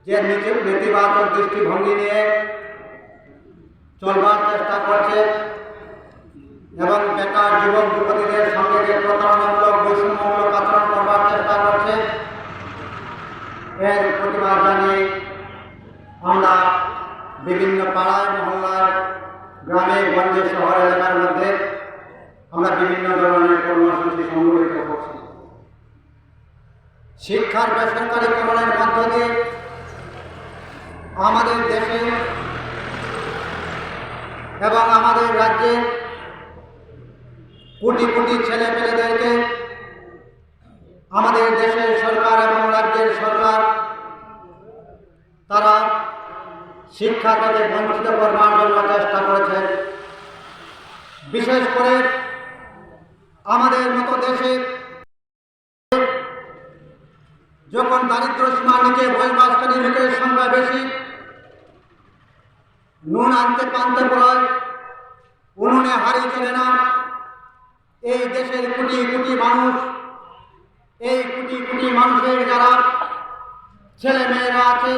যে নেতিবাচক দৃষ্টিভঙ্গি নিয়ে চলবার চেষ্টা করছে এবং বেকার যুবক যুবতীদের সঙ্গে যে প্রতারণামূলক বৈষম্যমূলক আচরণ করবার চেষ্টা করছে, এর প্রতিবাদ জানিয়ে আমরা বিভিন্ন পাড়ায় মহল্লার গ্রামে গঞ্জে শহর এলাকার মধ্যে আমরা বিভিন্ন ধরনের কর্মসূচি সংগঠিত করছি। শিক্ষার বেসরকারীকরণের মধ্য দিয়ে আমাদের দেশে এবং আমাদের রাজ্যে কোটি কোটি ছেলেপেলেদেরকে আমাদের দেশের সরকার এবং রাজ্যের সরকার তারা শিক্ষা থেকে বঞ্চিত করবার জন্য চেষ্টা করেছে। বিশেষ করে আমাদের মতো দেশে যখন দারিদ্র সীমার নিচে বসবাসকারী লোকের সংখ্যা বেশি, নুন আনতে পান্তে পড়ায় উনুনে হাড়ি চলে না, এই দেশের কোটি কোটি মানুষ, এই কোটি কোটি মানুষের যারা ছেলে মেয়েরা আছে,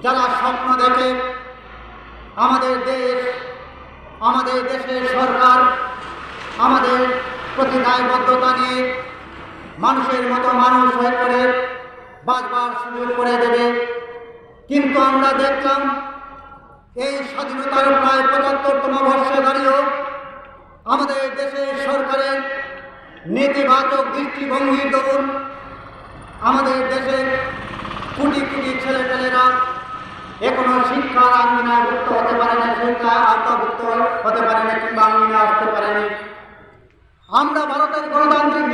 যারা স্বপ্ন দেখে আমাদের দেশ, আমাদের দেশের সরকার আমাদের প্রতি দায়বদ্ধতা নিয়ে মানুষের মতো মানুষ হয়ে করে বাঁচবার সুযোগ করে দেবে। কিন্তু আমরা দেখলাম এই স্বাধীনতার প্রায় ৭৫তম বর্ষে দাঁড়িয়েও আমাদের দেশের সরকারের নেতিবাচক দৃষ্টিভঙ্গির দরুন আমাদের দেশের কোটি কোটি ছেলেপেলেরা এখনো শিক্ষার আঙ্গিনায় ভুক্ত হতে পারে না, শিক্ষায় আওতাভুক্ত হতে পারে না কিংবা আঙ্গিনায় আসতে পারেনি। আমরা ভারতের গণতান্ত্রিক